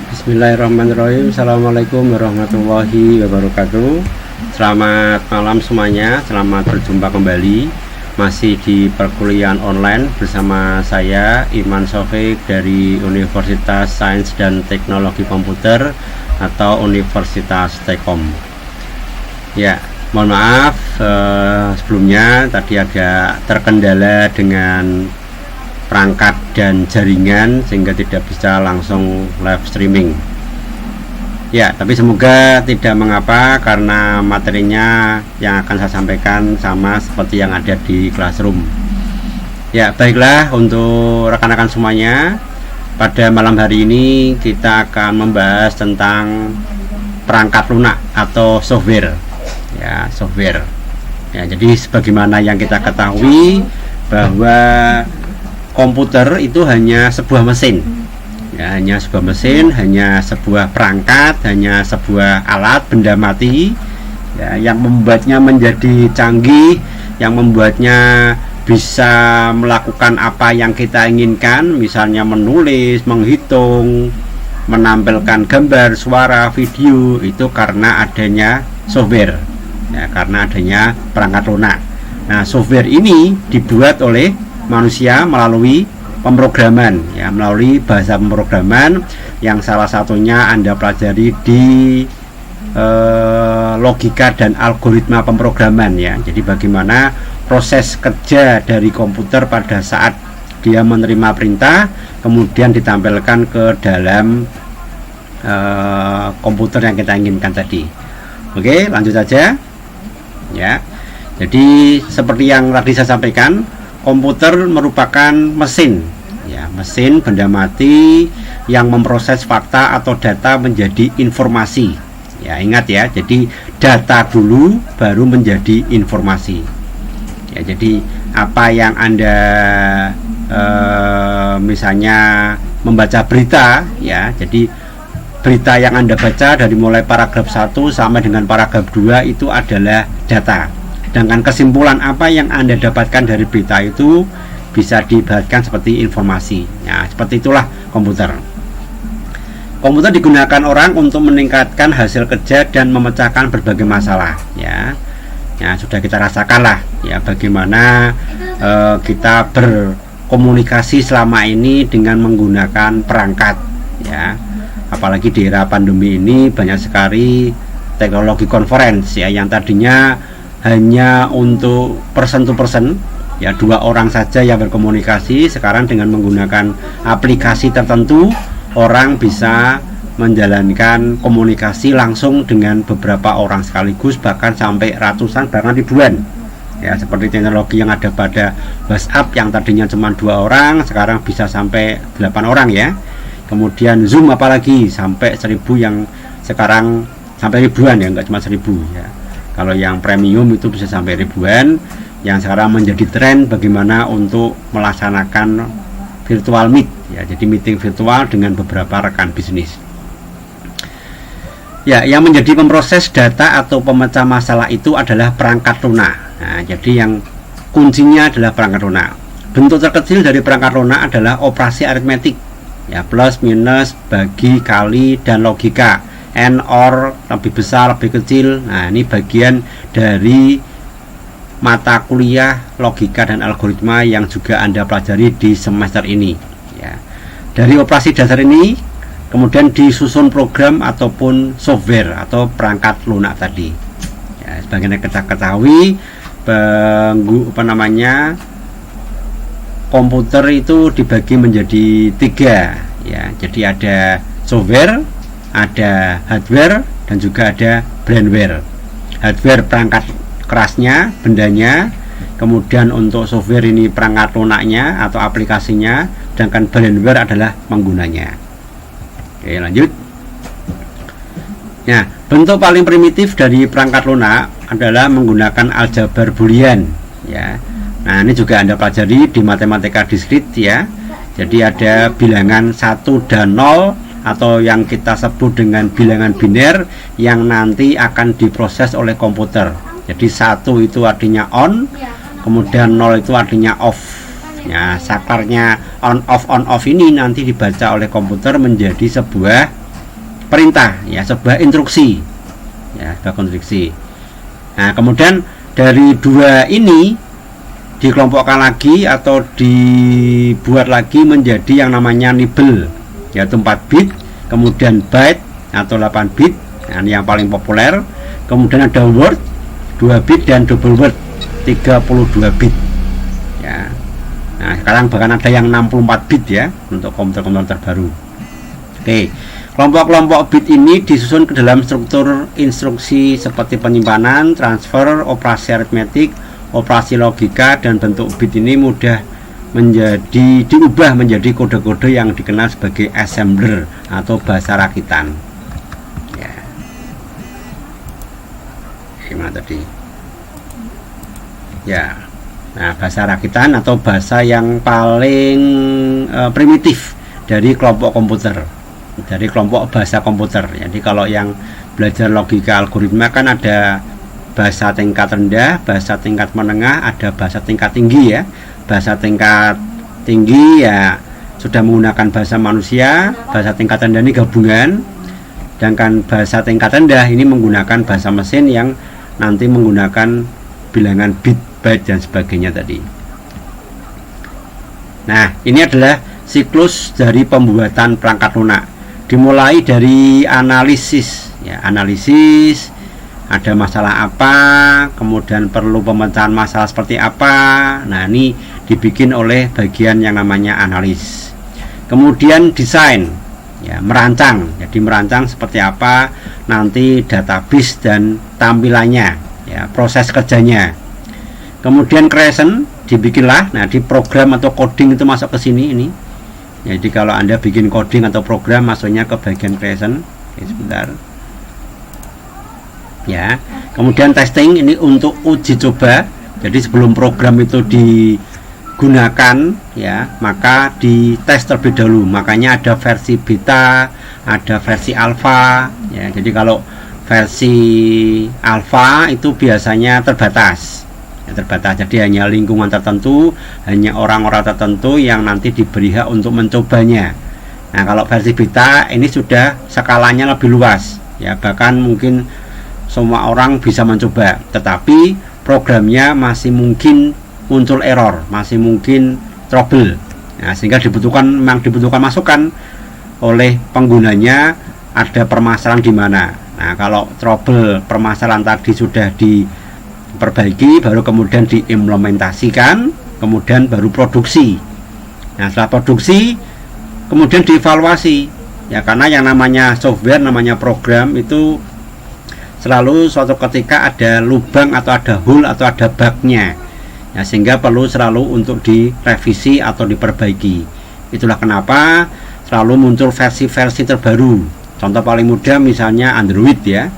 Bismillahirrahmanirrahim. Assalamualaikum warahmatullahi wabarakatuh. Selamat malam semuanya. Selamat berjumpa kembali masih di perkuliahan online bersama saya Iman Sofik dari Universitas Sains dan Teknologi Komputer atau Universitas Tekom. Ya, mohon maaf sebelumnya tadi agak terkendala dengan perangkat dan jaringan sehingga tidak bisa langsung live streaming. Ya, tapi semoga tidak mengapa karena materinya yang akan saya sampaikan sama seperti yang ada di classroom. Ya, baiklah untuk rekan-rekan semuanya, pada malam hari ini kita akan membahas tentang perangkat lunak atau software. Ya, software. Ya, jadi sebagaimana yang kita ketahui bahwa komputer itu hanya sebuah mesin, ya, hanya sebuah mesin, hanya sebuah perangkat, hanya sebuah alat benda mati, ya, yang membuatnya menjadi canggih, yang membuatnya bisa melakukan apa yang kita inginkan, misalnya menulis, menghitung, menampilkan gambar, suara, video, itu karena adanya software, ya, karena adanya perangkat lunak. Nah, software ini dibuat oleh manusia melalui pemrograman, ya, melalui bahasa pemrograman yang salah satunya Anda pelajari di logika dan algoritma pemrograman, ya. Jadi bagaimana proses kerja dari komputer pada saat dia menerima perintah kemudian ditampilkan ke dalam komputer yang kita inginkan tadi. Oke, lanjut saja, ya. Jadi seperti yang tadi saya sampaikan, komputer merupakan mesin, ya, mesin benda mati yang memproses fakta atau data menjadi informasi. Ya, ingat ya, jadi data dulu baru menjadi informasi. Ya, jadi apa yang Anda misalnya membaca berita, ya, jadi berita yang Anda baca dari mulai paragraf 1 sampai dengan paragraf 2 itu adalah data. Dengan kesimpulan apa yang Anda dapatkan dari berita itu bisa diibaratkan seperti informasi. Ya, seperti itulah komputer. Komputer digunakan orang untuk meningkatkan hasil kerja dan memecahkan berbagai masalah. Ya, ya, sudah kita rasakan lah, ya, bagaimana kita berkomunikasi selama ini dengan menggunakan perangkat. Ya, apalagi di era pandemi ini banyak sekali teknologi conference, ya, yang tadinya hanya untuk person to person, ya, 2 orang saja yang berkomunikasi, sekarang dengan menggunakan aplikasi tertentu orang bisa menjalankan komunikasi langsung dengan beberapa orang sekaligus, bahkan sampai ratusan bahkan ribuan, ya, seperti teknologi yang ada pada WhatsApp yang tadinya cuma 2 orang sekarang bisa sampai 8 orang, ya. Kemudian Zoom apalagi sampai 1000, yang sekarang sampai ribuan, ya, enggak cuma 1000, ya. Kalau yang premium itu bisa sampai ribuan. Yang sekarang menjadi tren bagaimana untuk melaksanakan virtual meet, ya, jadi meeting virtual dengan beberapa rekan bisnis. Ya, yang menjadi pemproses data atau pemecah masalah itu adalah perangkat lunak. Nah, jadi yang kuncinya adalah perangkat lunak. Bentuk terkecil dari perangkat lunak adalah operasi aritmetik, ya, plus, minus, bagi, kali, dan logika. And, or, lebih besar, lebih kecil. Nah, ini bagian dari mata kuliah logika dan algoritma yang juga Anda pelajari di semester ini, ya. Dari operasi dasar ini kemudian disusun program ataupun software atau perangkat lunak tadi, ya. Sebagaimana kita ketahui, komputer itu dibagi menjadi 3, ya. Jadi ada software, ada hardware, dan juga ada brainware. Hardware perangkat kerasnya, bendanya, kemudian untuk software ini perangkat lunaknya atau aplikasinya, sedangkan brainware adalah penggunanya. Oke, lanjut. Nah, bentuk paling primitif dari perangkat lunak adalah menggunakan aljabar boolean, ya. Nah, ini juga Anda pelajari di matematika diskrit, ya. Jadi ada bilangan 1 dan 0 atau yang kita sebut dengan bilangan biner yang nanti akan diproses oleh komputer. Jadi 1 itu artinya on, kemudian 0 itu artinya off. Ya, sakarnya on off ini nanti dibaca oleh komputer menjadi sebuah perintah, ya, sebuah instruksi, ya, sebuah instruksi. Nah, kemudian dari dua ini dikelompokkan lagi atau dibuat lagi menjadi yang namanya nibble, yaitu 4 bit, kemudian byte atau 8 bit, nah, ini yang paling populer. Kemudian ada word 2 bit dan double word 32 bit, ya. Nah, sekarang bahkan ada yang 64 bit, ya, untuk komputer-komputer terbaru. Oke, kelompok-kelompok bit ini disusun ke dalam struktur instruksi seperti penyimpanan, transfer, operasi aritmetik, operasi logika, dan bentuk bit ini mudah diubah menjadi kode-kode yang dikenal sebagai assembler atau bahasa rakitan, ya. Gimana tadi, ya? Nah, bahasa rakitan atau bahasa yang paling primitif dari kelompok komputer, dari kelompok bahasa komputer. Jadi kalau yang belajar logika algoritma kan ada bahasa tingkat rendah, bahasa tingkat menengah, ada bahasa tingkat tinggi, ya. Bahasa tingkat tinggi ya sudah menggunakan bahasa manusia, bahasa tingkat rendah ini gabungan, sedangkan bahasa tingkat rendah ini menggunakan bahasa mesin yang nanti menggunakan bilangan bit, byte, dan sebagainya tadi. Nah, ini adalah siklus dari pembuatan perangkat lunak. Dimulai dari analisis, ya, analisis, ada masalah apa, kemudian perlu pemecahan masalah seperti apa. Nah, ini dibikin oleh bagian yang namanya analis. Kemudian desain, ya, merancang. Jadi merancang seperti apa nanti database dan tampilannya, ya, proses kerjanya. Kemudian creation, dibikinlah. Nah, di program atau coding itu masuk ke sini ini. Jadi kalau Anda bikin coding atau program, masuknya ke bagian creation. Oke, sebentar. Ya, kemudian testing ini untuk uji coba. Jadi sebelum program itu digunakan, ya, maka dites terlebih dahulu. Makanya ada versi beta, ada versi alpha, ya. Jadi kalau versi alpha itu biasanya terbatas, ya, terbatas. Jadi hanya lingkungan tertentu, hanya orang-orang tertentu yang nanti diberi hak untuk mencobanya. Nah, kalau versi beta ini sudah skalanya lebih luas, ya, bahkan mungkin semua orang bisa mencoba, tetapi programnya masih mungkin muncul error, masih mungkin trouble. Nah, sehingga memang dibutuhkan masukan oleh penggunanya, ada permasalahan di mana. Nah, kalau trouble, permasalahan tadi sudah diperbaiki, baru kemudian diimplementasikan, kemudian baru produksi. Nah, setelah produksi kemudian dievaluasi, ya, karena yang namanya software, namanya program itu selalu suatu ketika ada lubang atau ada hole atau ada bugnya, ya, sehingga perlu selalu untuk direvisi atau diperbaiki. Itulah kenapa selalu muncul versi-versi terbaru. Contoh paling mudah misalnya Android, ya.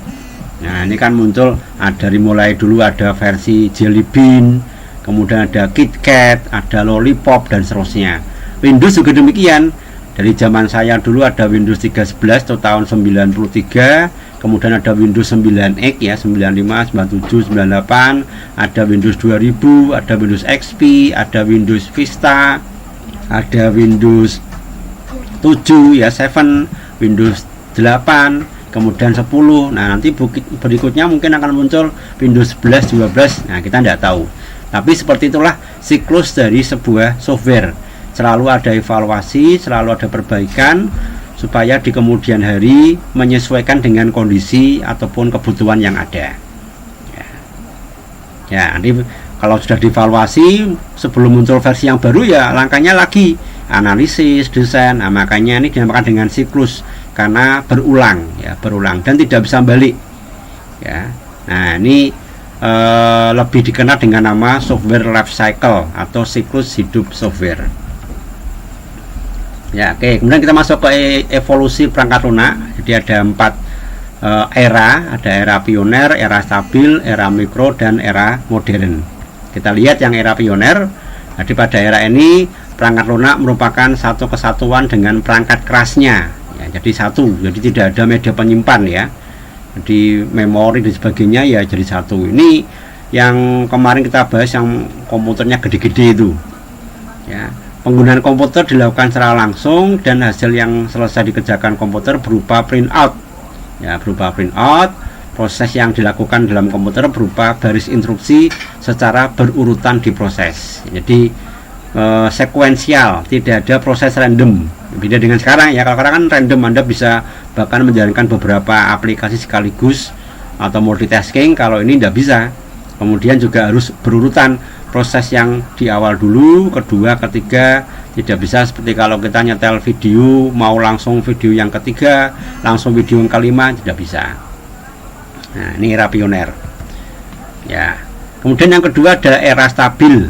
Nah, ini kan muncul dari mulai dulu ada versi Jelly Bean, kemudian ada KitKat, ada Lollipop, dan seterusnya. Windows juga demikian. Dari zaman saya dulu ada Windows 3.11 atau tahun 93, kemudian ada Windows 9X, ya, 95, 97, 98, ada Windows 2000, ada Windows XP, ada Windows Vista, ada Windows 7, ya, 7, Windows 8, kemudian 10. Nah, nanti berikutnya mungkin akan muncul Windows 11, 12. Nah, kita tidak tahu. Tapi seperti itulah siklus dari sebuah software. Selalu ada evaluasi, selalu ada perbaikan, supaya di kemudian hari menyesuaikan dengan kondisi ataupun kebutuhan yang ada. Ya, nanti kalau sudah dievaluasi sebelum muncul versi yang baru, ya langkahnya lagi analisis, desain. Nah, makanya ini dinamakan dengan siklus karena berulang, ya, berulang dan tidak bisa balik, ya. Nah, ini lebih dikenal dengan nama software life cycle atau siklus hidup software. Ya, oke. Kemudian kita masuk ke evolusi perangkat lunak. Jadi ada 4 era, ada era pioner, era stabil, era mikro, dan era modern. Kita lihat yang era pioner. Jadi pada era ini perangkat lunak merupakan satu kesatuan dengan perangkat kerasnya, ya, jadi satu. Jadi tidak ada media penyimpan, ya. Jadi memori dan sebagainya, ya, jadi satu. Ini yang kemarin kita bahas yang komputernya gede-gede itu, ya. Penggunaan komputer dilakukan secara langsung dan hasil yang selesai dikerjakan komputer berupa printout. Ya, berupa printout. Proses yang dilakukan dalam komputer berupa baris instruksi secara berurutan diproses. Jadi sekuensial, tidak ada proses random. Beda dengan sekarang ya, kalau sekarang kan random, Anda bisa bahkan menjalankan beberapa aplikasi sekaligus atau multitasking. Kalau ini tidak bisa. Kemudian juga harus berurutan, proses yang di awal dulu, kedua, ketiga. Tidak bisa seperti kalau kita nyetel video mau langsung video yang ketiga, langsung video yang kelima, tidak bisa. Nah, ini era pioner. Ya. Kemudian yang kedua ada era stabil.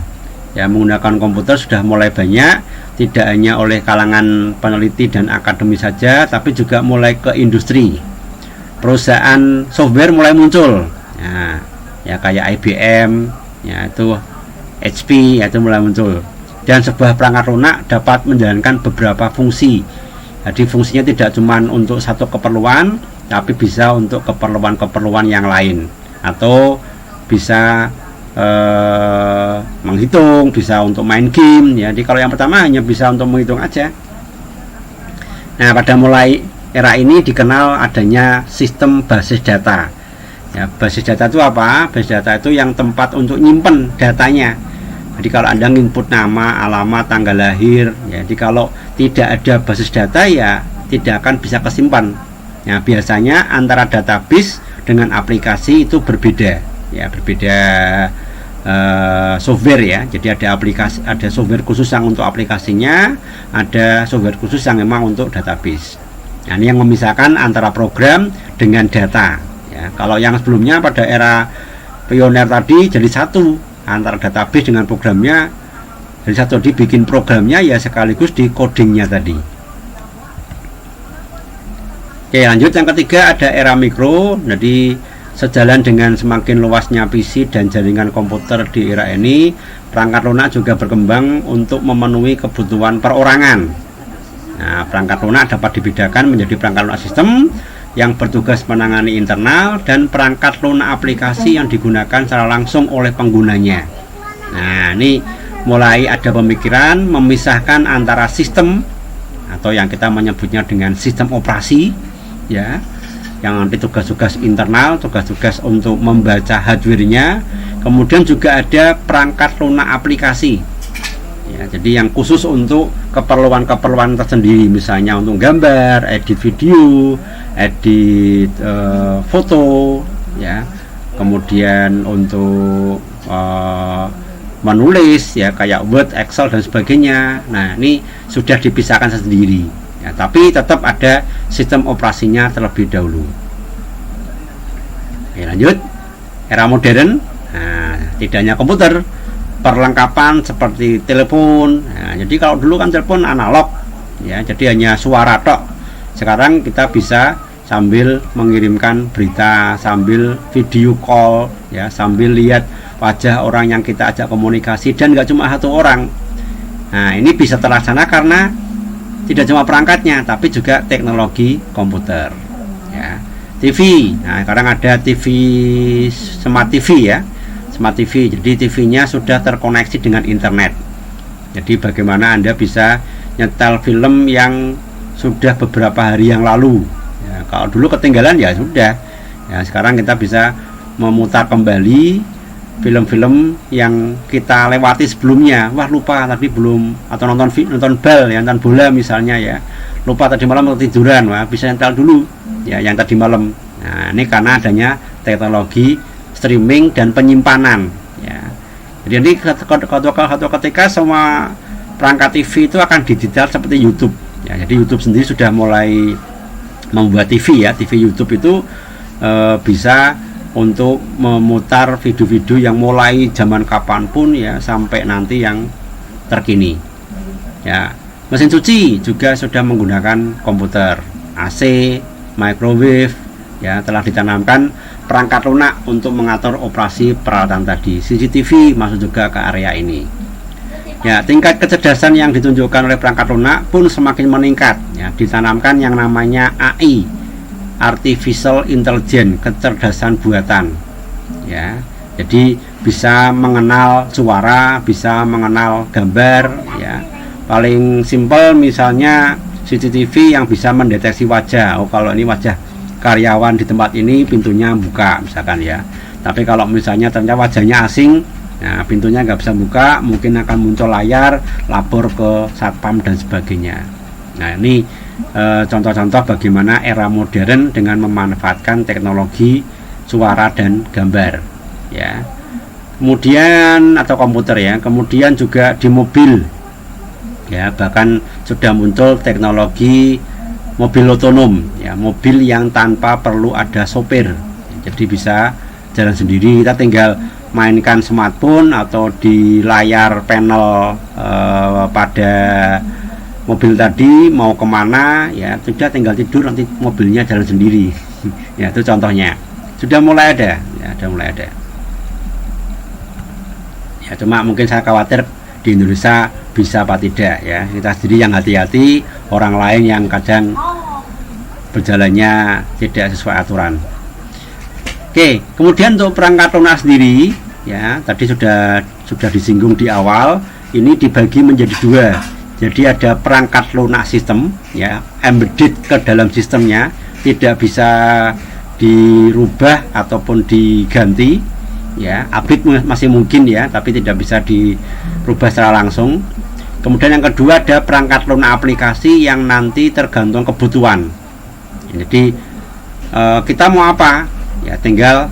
Ya, menggunakan komputer sudah mulai banyak, tidak hanya oleh kalangan peneliti dan akademi saja, tapi juga mulai ke industri. Perusahaan software mulai muncul. Ya, ya kayak IBM, ya itu HP, ya itu mulai muncul. Dan sebuah perangkat lunak dapat menjalankan beberapa fungsi. Jadi fungsinya tidak cuma untuk satu keperluan, tapi bisa untuk keperluan-keperluan yang lain, atau bisa menghitung, bisa untuk main game. Jadi kalau yang pertama hanya bisa untuk menghitung aja. Nah, pada mulai era ini dikenal adanya sistem basis data. Ya, basis data itu apa? Basis data itu yang tempat untuk nyimpen datanya. Jadi kalau Anda input nama, alamat, tanggal lahir, ya, jadi kalau tidak ada basis data ya tidak akan bisa kesimpan. Ya, biasanya antara database dengan aplikasi itu berbeda. Ya, berbeda software ya. Jadi ada aplikasi, ada software khusus yang untuk aplikasinya, ada software khusus yang memang untuk database. Nah, ini yang memisahkan antara program dengan data. Ya, kalau yang sebelumnya pada era pioner tadi jadi satu antara database dengan programnya, jadi satu, dibikin programnya ya sekaligus di codingnya tadi. Oke, lanjut yang ketiga ada era mikro. Jadi sejalan dengan semakin luasnya PC dan jaringan komputer di era ini, perangkat lunak juga berkembang untuk memenuhi kebutuhan perorangan. Nah, perangkat lunak dapat dibedakan menjadi perangkat lunak sistem yang bertugas menangani internal dan perangkat lunak aplikasi yang digunakan secara langsung oleh penggunanya. Nah, ini mulai ada pemikiran memisahkan antara sistem atau yang kita menyebutnya dengan sistem operasi, ya, yang nanti tugas-tugas internal, tugas-tugas untuk membaca hardware-nya. Kemudian juga ada perangkat lunak aplikasi. Ya, jadi yang khusus untuk keperluan-keperluan tersendiri, misalnya untuk gambar, edit video, edit foto, ya. Kemudian untuk menulis, ya kayak Word, Excel dan sebagainya. Nah, ini sudah dipisahkan sendiri. Ya, tapi tetap ada sistem operasinya terlebih dahulu. Oke, lanjut era modern. Nah, tidak hanya komputer, perlengkapan seperti telepon. Nah, jadi kalau dulu kan telepon analog, ya, jadi hanya suara tok. Sekarang kita bisa sambil mengirimkan berita, sambil video call, ya, sambil lihat wajah orang yang kita ajak komunikasi, dan nggak cuma satu orang. Nah, ini bisa terlaksana karena tidak cuma perangkatnya, tapi juga teknologi komputer. Ya, TV. Nah, sekarang ada TV, smart TV ya, smart TV. Jadi TV-nya sudah terkoneksi dengan internet. Jadi bagaimana Anda bisa nyetel film yang sudah beberapa hari yang lalu. Ya, kalau dulu ketinggalan ya sudah. Ya, sekarang kita bisa memutar kembali film-film yang kita lewati sebelumnya. Wah, lupa tadi belum, atau nonton bal ya, nonton bola misalnya ya, lupa tadi malam ketiduran, wah bisa nyetel dulu ya yang tadi malam. Nah, ini karena adanya teknologi streaming dan penyimpanan ya. Jadi satu ketika semua perangkat TV itu akan didetail seperti YouTube ya. Jadi YouTube sendiri sudah mulai membuat TV ya. TV YouTube itu bisa untuk memutar video-video yang mulai zaman kapanpun ya, sampai nanti yang terkini ya. Mesin cuci juga sudah menggunakan komputer, AC, microwave ya, telah ditanamkan perangkat lunak untuk mengatur operasi peralatan tadi. CCTV masuk juga ke area ini ya. Tingkat kecerdasan yang ditunjukkan oleh perangkat lunak pun semakin meningkat ya. Ditanamkan yang namanya AI, Artificial Intelligence, kecerdasan buatan ya. Jadi bisa mengenal suara, bisa mengenal gambar ya, Paling simpel misalnya CCTV yang bisa mendeteksi wajah. Oh, kalau ini wajah karyawan di tempat ini, pintunya buka misalkan ya. Tapi kalau misalnya ternyata wajahnya asing, nah pintunya nggak bisa buka, mungkin akan muncul layar lapor ke satpam dan sebagainya. Nah, ini contoh-contoh bagaimana era modern dengan memanfaatkan teknologi suara dan gambar ya. Kemudian atau komputer ya. Kemudian juga di mobil ya, bahkan sudah muncul teknologi mobil otonom ya, mobil yang tanpa perlu ada sopir, jadi bisa jalan sendiri. Kita tinggal mainkan smartphone atau di layar panel pada mobil tadi mau kemana ya, sudah tinggal tidur, nanti mobilnya jalan sendiri. Ya, itu contohnya sudah mulai ada ya, sudah mulai ada ya. Cuma mungkin saya khawatir di Indonesia bisa apa tidak ya, kita sendiri yang hati-hati, orang lain yang kadang berjalannya tidak sesuai aturan. Oke, kemudian untuk perangkat lunak sendiri ya, tadi sudah disinggung di awal, ini dibagi menjadi dua. Jadi ada perangkat lunak sistem ya, embedded ke dalam sistemnya, tidak bisa dirubah ataupun diganti ya. Update masih mungkin ya, tapi tidak bisa dirubah secara langsung. Kemudian yang kedua ada perangkat lunak aplikasi yang nanti tergantung kebutuhan. Jadi kita mau apa ya, tinggal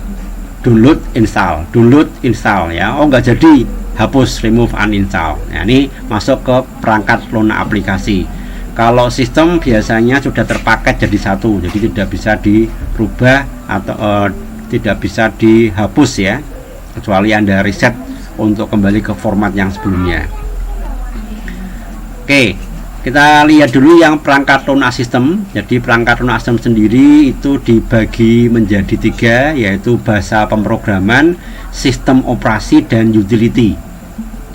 download install ya. Oh, nggak jadi, hapus, remove, uninstall. Nah, ini masuk ke perangkat lunak aplikasi. Kalau sistem biasanya sudah terpaket jadi satu, jadi tidak bisa dirubah atau tidak bisa dihapus ya, kecuali Anda reset untuk kembali ke format yang sebelumnya. Oke, kita lihat dulu yang perangkat lunak sistem. Jadi perangkat lunak sistem sendiri itu dibagi menjadi tiga, yaitu bahasa pemrograman, sistem operasi, dan utility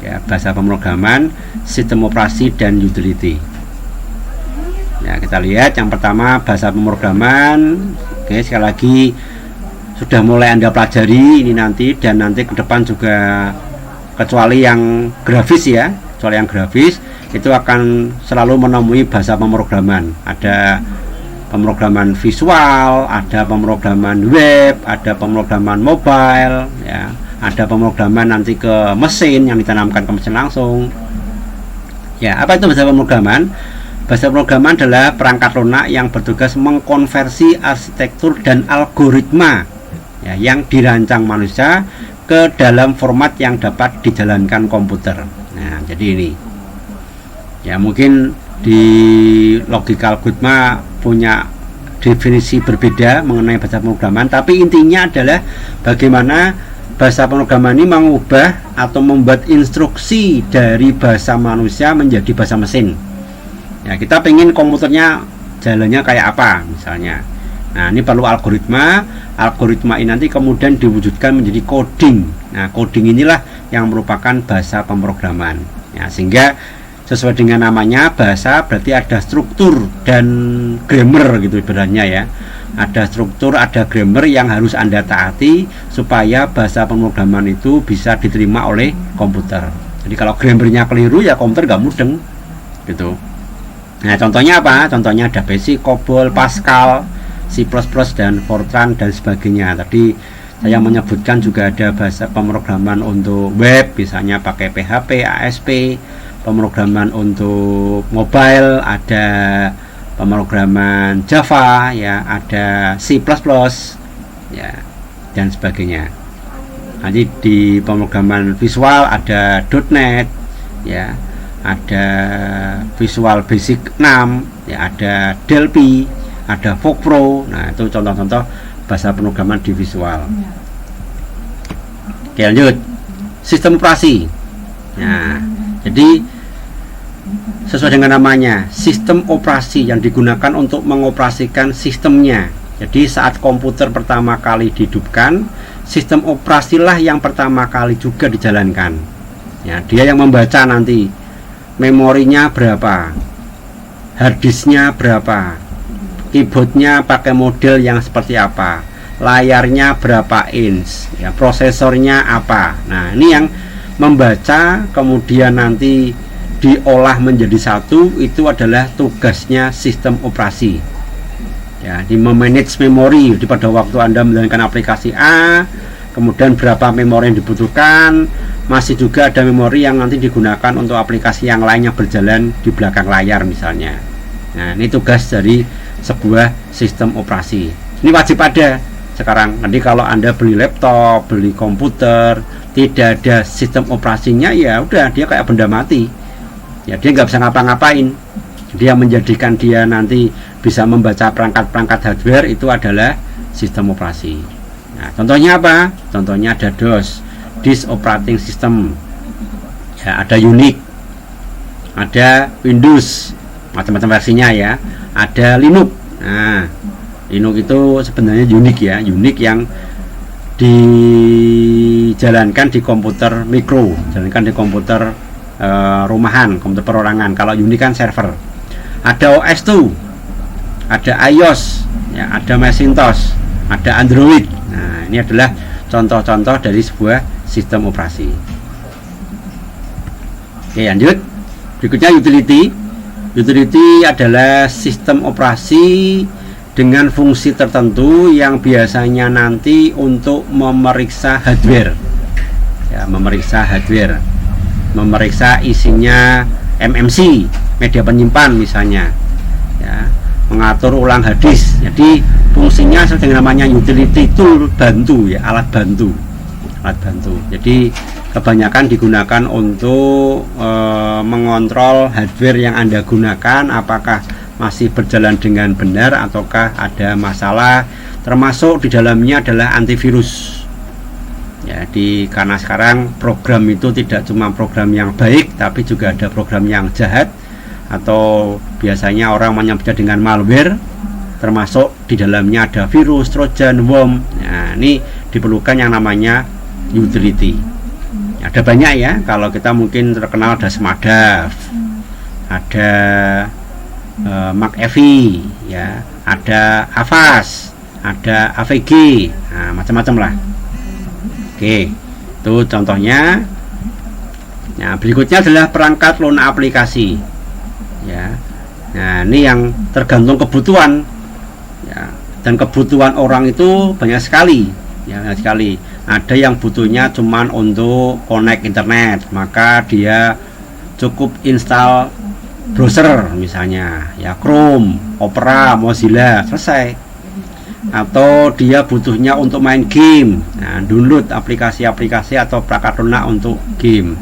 ya. Bahasa pemrograman, sistem operasi, dan utility ya. Kita lihat yang pertama bahasa pemrograman. Oke, sekali lagi sudah mulai Anda pelajari ini nanti, dan nanti ke depan juga, kecuali yang grafis ya, kecuali yang grafis itu akan selalu menemui bahasa pemrograman. Ada pemrograman visual, ada pemrograman web, ada pemrograman mobile ya, ada pemrograman nanti ke mesin yang ditanamkan ke mesin langsung ya. Apa itu bahasa pemrograman? Bahasa pemrograman adalah perangkat lunak yang bertugas mengkonversi arsitektur dan algoritma ya, yang dirancang manusia ke dalam format yang dapat dijalankan komputer. Nah, jadi ini ya, mungkin di logical algoritma punya definisi berbeda mengenai bahasa pemrograman, tapi intinya adalah bagaimana bahasa pemrograman ini mengubah atau membuat instruksi dari bahasa manusia menjadi bahasa mesin ya. Kita pengen komputernya jalannya kayak apa misalnya. Nah, ini perlu algoritma. Algoritma ini nanti kemudian diwujudkan menjadi coding. Nah, coding inilah yang merupakan bahasa pemrograman ya, sehingga sesuai dengan namanya, bahasa berarti ada struktur dan grammar gitu ibaratnya ya. Ada struktur, ada grammar yang harus Anda taati supaya bahasa pemrograman itu bisa diterima oleh komputer. Jadi kalau grammarnya keliru ya komputer nggak mudeng gitu. Nah, contohnya apa? Contohnya ada Basic, COBOL, Pascal, C++, dan Fortran dan sebagainya. Tadi saya menyebutkan juga ada bahasa pemrograman untuk web, misalnya pakai PHP, ASP. Pemrograman untuk mobile ada pemrograman Java ya, ada C++ ya, dan sebagainya. Nanti di pemrograman visual ada .NET ya, ada Visual Basic 6 ya, ada Delphi, ada VogPro. Nah, itu contoh-contoh bahasa pemrograman di visual. Oke, lanjut sistem operasi. Nah, jadi sesuai dengan namanya, sistem operasi yang digunakan untuk mengoperasikan sistemnya. Jadi saat komputer pertama kali dihidupkan, sistem operasilah yang pertama kali juga dijalankan ya. Dia yang membaca nanti memorinya berapa, harddisknya berapa, keyboardnya pakai model yang seperti apa, layarnya berapa inch ya, prosesornya apa. Nah, ini yang membaca, kemudian nanti diolah menjadi satu, itu adalah tugasnya sistem operasi. Ya, di memanage memori di pada waktu Anda menjalankan aplikasi A, kemudian berapa memori yang dibutuhkan, masih juga ada memori yang nanti digunakan untuk aplikasi yang lainnya berjalan di belakang layar misalnya. Nah, ini tugas dari sebuah sistem operasi. Ini wajib ada sekarang. Nanti kalau Anda beli laptop, beli komputer, tidak ada sistem operasinya, ya udah, dia kayak benda mati. Ya, dia nggak bisa ngapa-ngapain. Dia menjadikan dia nanti bisa membaca perangkat-perangkat hardware itu adalah sistem operasi. Nah, contohnya apa? Contohnya ada DOS, Disk Operating System. Ya, ada Unix, ada Windows, macam-macam versinya ya. Ada Linux. Nah, Linux itu sebenarnya Unix ya, Unix yang dijalankan di komputer mikro, jalankan di komputer rumahan, komputer perorangan. Kalau Unix kan server. Ada OS2, ada iOS, ya, ada Macintosh, ada Android. Nah, ini adalah contoh-contoh dari sebuah sistem operasi. Oke, lanjut. Berikutnya utility. Utility adalah sistem operasi dengan fungsi tertentu yang biasanya nanti untuk memeriksa hardware. Ya, memeriksa hardware, memeriksa isinya MMC, media penyimpan misalnya, ya, mengatur ulang hadis. Jadi fungsinya seperti namanya utility tool, bantu ya, alat bantu. Jadi kebanyakan digunakan untuk mengontrol hardware yang Anda gunakan, apakah masih berjalan dengan benar ataukah ada masalah. Termasuk di dalamnya adalah antivirus. Ya, karena sekarang program itu tidak cuma program yang baik, tapi juga ada program yang jahat, atau biasanya orang menyebutnya dengan malware, termasuk di dalamnya ada virus, trojan, worm. Nah, ini diperlukan yang namanya utility. Ada banyak ya, kalau kita mungkin terkenal ada Smadaf, ada McAfee, ya, ada Avast, ada AVG, nah, macam-macam lah. Oke, itu contohnya. Nah, berikutnya adalah perangkat lunak aplikasi. Ya, nah ini yang tergantung kebutuhan. Ya, dan kebutuhan orang itu banyak sekali. Ya, banyak sekali. Ada yang butuhnya cuman untuk connect internet, maka dia cukup install browser misalnya, ya, Chrome, Opera, Mozilla, selesai. Atau dia butuhnya untuk main game, nah, download aplikasi-aplikasi atau perangkat lunak untuk game.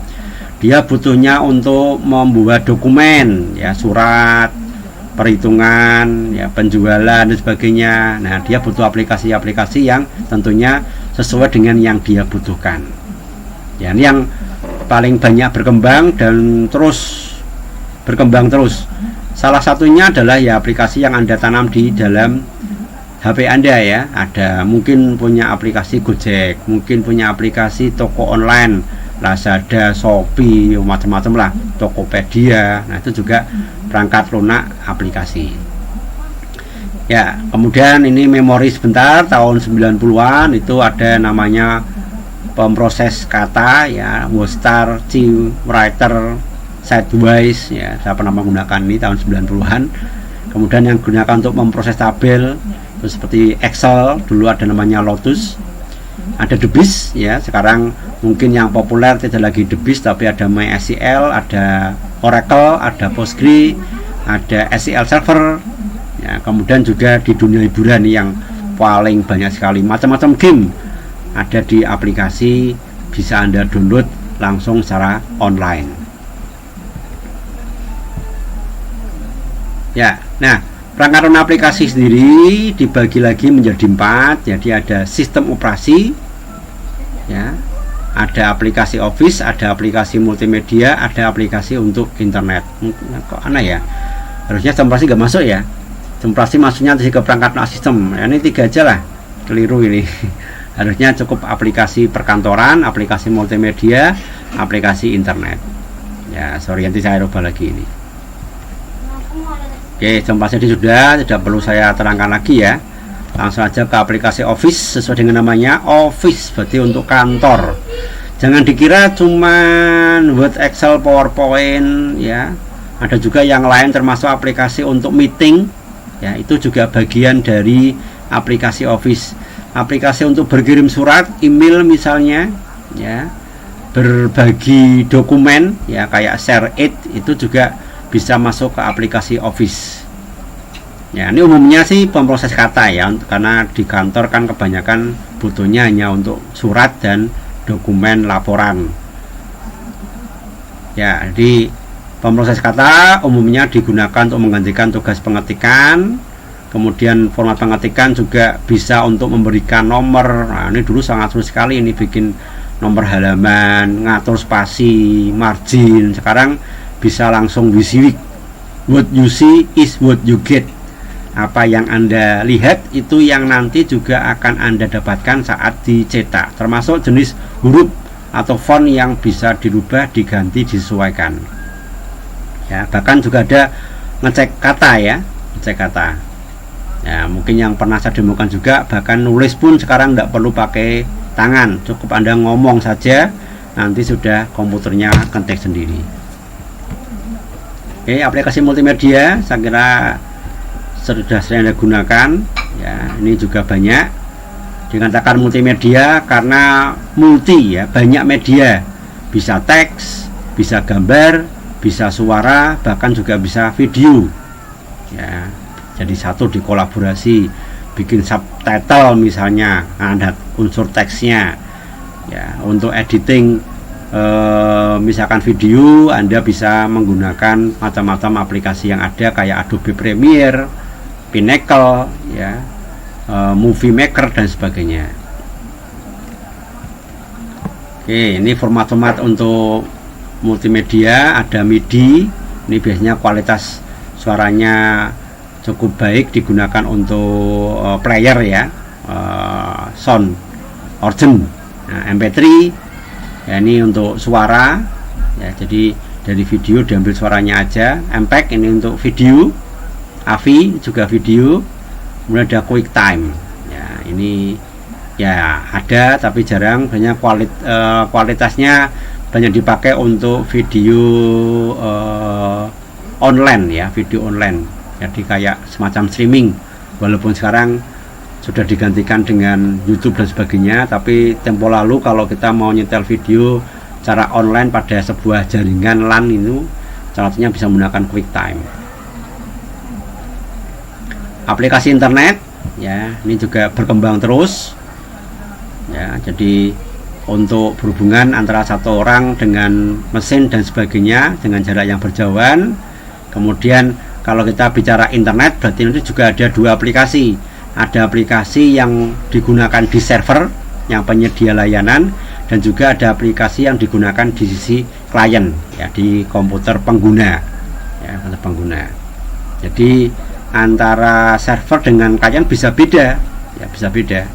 Dia butuhnya untuk membuat dokumen, ya, surat perhitungan, ya, penjualan dan sebagainya. Nah, dia butuh aplikasi-aplikasi yang tentunya sesuai dengan yang dia butuhkan. Ya, ini yang paling banyak berkembang dan terus berkembang terus. Salah satunya adalah ya aplikasi yang Anda tanam di dalam HP Anda ya. Ada mungkin punya aplikasi Gojek, mungkin punya aplikasi toko online, Lazada, Shopee, macam-macam lah, Tokopedia. Nah, itu juga perangkat lunak aplikasi. Ya, kemudian ini memori sebentar tahun 90-an itu ada namanya pemproses kata ya, Wostar, C Writer, Sidewise ya, saya pernah menggunakan ini tahun 90-an. Kemudian yang digunakan untuk memproses tabel itu seperti Excel, dulu ada namanya Lotus. Ada DBIS ya, sekarang mungkin yang populer tidak lagi DBIS tapi ada MySQL, ada Oracle, ada Postgre, ada SQL Server. Ya, kemudian juga di dunia hiburan yang paling banyak sekali macam-macam game ada di aplikasi, bisa Anda download langsung secara online. Ya, nah perangkat lunak aplikasi sendiri dibagi lagi menjadi 4. Jadi ada sistem operasi, ya, ada aplikasi Office, ada aplikasi multimedia, ada aplikasi untuk internet. Kok aneh ya? Harusnya sistem operasi nggak masuk ya. Sistem operasi maksudnya ke perangkat lunak sistem. Ya, ini 3 aja lah, keliru ini. Harusnya cukup aplikasi perkantoran, aplikasi multimedia, aplikasi internet. Ya, sorry, nanti saya rubah lagi ini. Oke, sistem operasi sudah, tidak perlu saya terangkan lagi ya. Langsung aja ke aplikasi Office sesuai dengan namanya Office, berarti untuk kantor. Jangan dikira cuman Word, Excel, PowerPoint ya. Ada juga yang lain termasuk aplikasi untuk meeting ya, itu juga bagian dari aplikasi Office. Aplikasi untuk berkirim surat, email misalnya ya, berbagi dokumen ya kayak ShareIt, itu juga bisa masuk ke aplikasi Office. Ya, ini umumnya sih pemroses kata ya, karena di kantor kan kebanyakan butuhnya hanya untuk surat dan dokumen laporan. Ya, jadi pemroses kata umumnya digunakan untuk menggantikan tugas pengetikan. Kemudian format pengetikan juga bisa untuk memberikan nomor. Nah, ini dulu sangat sulit sekali ini bikin nomor halaman, ngatur spasi, margin. Sekarang bisa langsung WYSIWYG. What you see is what you get. Apa yang Anda lihat itu yang nanti juga akan Anda dapatkan saat dicetak, termasuk jenis huruf atau font yang bisa dirubah, diganti, disesuaikan ya. Bahkan juga ada ngecek kata ya, ngecek kata ya. Mungkin yang pernah saya demokan juga, bahkan nulis pun sekarang tidak perlu pakai tangan, cukup Anda ngomong saja, nanti sudah komputernya ketik sendiri. Oke, aplikasi multimedia saya kira sudah sering Anda gunakan ya. Ini juga banyak. Dikatakan multimedia karena multi ya, banyak media, bisa teks, bisa gambar, bisa suara, bahkan juga bisa video ya. Jadi satu dikolaborasi, bikin subtitle misalnya, ada unsur teksnya ya. Untuk editing misalkan video, Anda bisa menggunakan macam-macam aplikasi yang ada kayak Adobe Premiere, Pinnacle ya, Movie Maker dan sebagainya. Oke, ini format-format untuk multimedia. Ada MIDI, ini biasanya kualitas suaranya cukup baik, digunakan untuk player ya, sound origin. Nah, MP3 ya, ini untuk suara ya, jadi dari video diambil suaranya aja. MPEG ini untuk video, AVI juga video. Kemudian ada QuickTime ya, ini ya ada tapi jarang, banyak kualitasnya banyak dipakai untuk video online ya, video online. Jadi kayak semacam streaming, walaupun sekarang sudah digantikan dengan YouTube dan sebagainya, tapi tempo lalu kalau kita mau nyetel video secara online pada sebuah jaringan LAN itu salah satunya bisa menggunakan QuickTime. Aplikasi internet ya, ini juga berkembang terus ya. Jadi untuk berhubungan antara satu orang dengan mesin dan sebagainya dengan jarak yang berjauhan. Kemudian kalau kita bicara internet, berarti nanti juga ada dua aplikasi. Ada aplikasi yang digunakan di server yang penyedia layanan, dan juga ada aplikasi yang digunakan di sisi klien ya, di komputer pengguna ya, komputer pengguna. Jadi antara server dengan klien bisa beda ya, bisa beda,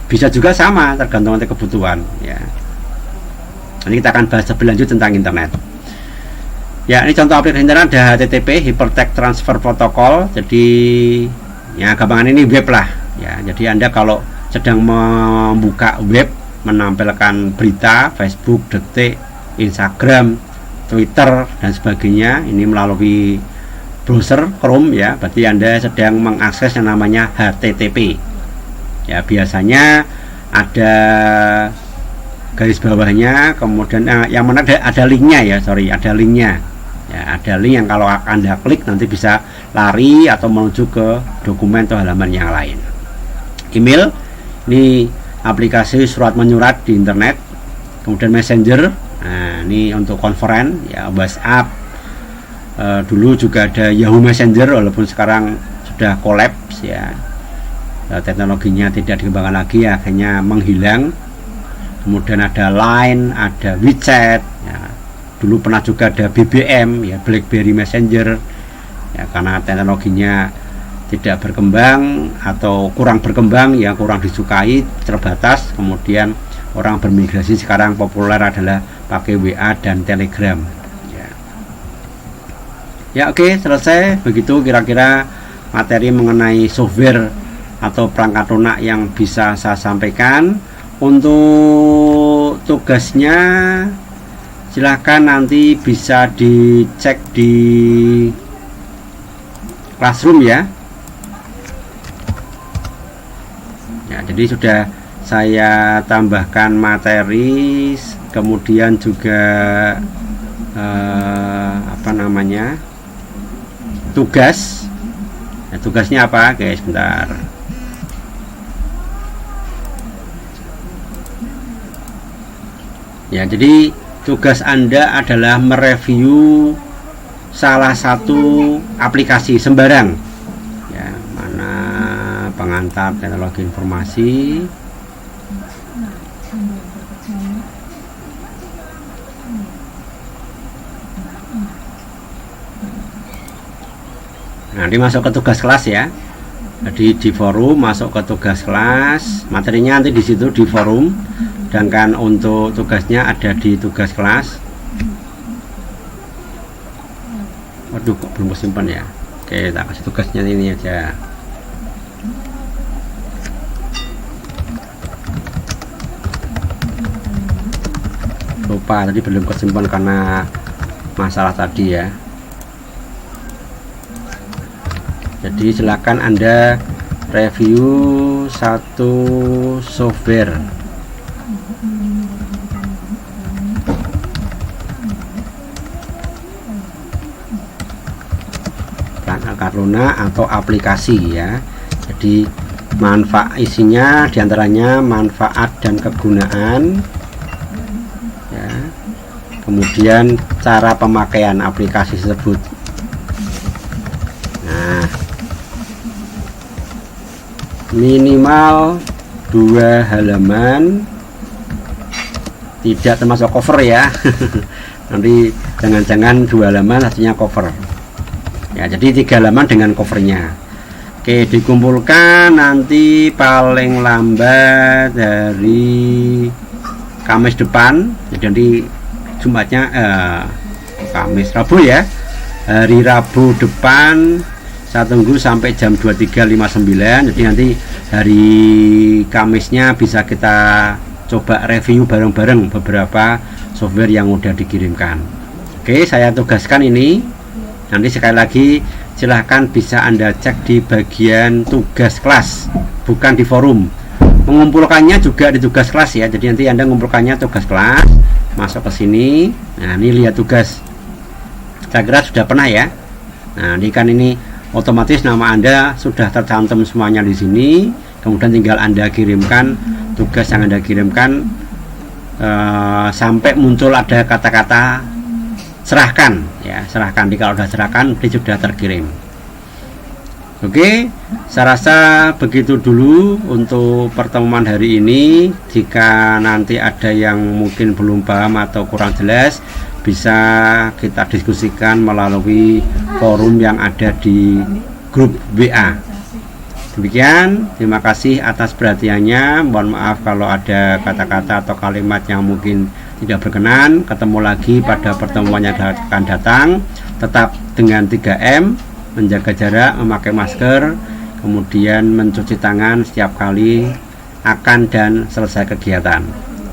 bisa juga sama, tergantung nanti kebutuhan ya. Ini kita akan bahas lebih lanjut tentang internet ya. Ini contoh aplikasi internet, ada HTTP, Hypertext Transfer Protocol. Jadi ya gampangan ini web lah ya. Jadi Anda kalau sedang membuka web, menampilkan berita Facebook, Detik, Instagram, Twitter dan sebagainya, ini melalui browser Chrome ya, berarti Anda sedang mengakses yang namanya HTTP ya. Biasanya ada garis bawahnya, kemudian yang mana ada linknya ya, ada linknya ya, ada link yang kalau Anda klik nanti bisa lari atau menuju ke dokumen atau halaman yang lain. Email, ini aplikasi surat menyurat di internet. Kemudian Messenger, nah ini untuk konferen ya, WhatsApp. Dulu juga ada Yahoo Messenger, walaupun sekarang sudah kolaps ya, teknologinya tidak dikembangkan lagi, akhirnya menghilang. Kemudian ada Line, ada WeChat ya. Dulu pernah juga ada BBM ya, BlackBerry Messenger ya, karena teknologinya tidak berkembang atau kurang berkembang ya, kurang disukai, terbatas. Kemudian orang bermigrasi, sekarang populer adalah pakai WA dan Telegram. Ya oke, selesai. Begitu kira-kira materi mengenai software atau perangkat lunak yang bisa saya sampaikan. Untuk tugasnya silahkan nanti bisa dicek di Classroom ya. Jadi sudah saya tambahkan materi, kemudian juga tugas. Tugasnya apa guys? Bentar. Ya, jadi tugas Anda adalah mereview salah satu aplikasi sembarang. Ya, mana pengantar teknologi informasi. Nanti masuk ke tugas kelas ya. Jadi di forum masuk ke tugas kelas, materinya nanti di situ di forum, sedangkan untuk tugasnya ada di tugas kelas. Waduh, kok belum simpan ya. Oke, tak kasih tugasnya ini aja. Lupa tadi belum kesimpan karena masalah tadi ya. Jadi silakan Anda review satu software. Karuna atau aplikasi ya. Jadi manfaat isinya diantaranya manfaat dan kegunaan ya. Kemudian cara pemakaian aplikasi tersebut. Nah, minimal 2 halaman, tidak termasuk cover ya. Nanti jangan-jangan 2 halaman hasilnya cover ya, jadi 3 halaman dengan covernya. Oke, dikumpulkan nanti paling lambat dari Kamis depan. Jadi nanti Jumatnya Kamis, Rabu ya, hari Rabu depan. Saya tunggu sampai jam 23.59. Jadi nanti hari Kamisnya bisa kita coba review bareng-bareng beberapa software yang udah dikirimkan. Oke, saya tugaskan ini. Nanti sekali lagi silahkan bisa Anda cek di bagian tugas kelas, bukan di forum. Mengumpulkannya juga di tugas kelas ya. Jadi nanti Anda mengumpulkannya tugas kelas, masuk ke sini. Nah, ini lihat tugas. Saya kira sudah pernah ya. Nah, ini kan ini otomatis nama Anda sudah tercantum semuanya di sini. Kemudian tinggal Anda kirimkan tugas yang Anda kirimkan sampai muncul ada kata-kata serahkan ya, serahkan. Kalau sudah serahkan dia sudah terkirim. Oke, saya rasa begitu dulu untuk pertemuan hari ini. Jika nanti ada yang mungkin belum paham atau kurang jelas, bisa kita diskusikan melalui forum yang ada di grup WA. Demikian, terima kasih atas perhatiannya. Mohon maaf kalau ada kata-kata atau kalimat yang mungkin tidak berkenan. Ketemu lagi pada pertemuan yang akan datang. Tetap dengan 3M, menjaga jarak, memakai masker, kemudian mencuci tangan setiap kali akan dan selesai kegiatan.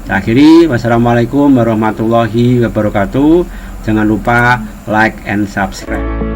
Akhiri, wassalamualaikum warahmatullahi wabarakatuh. Jangan lupa like and subscribe.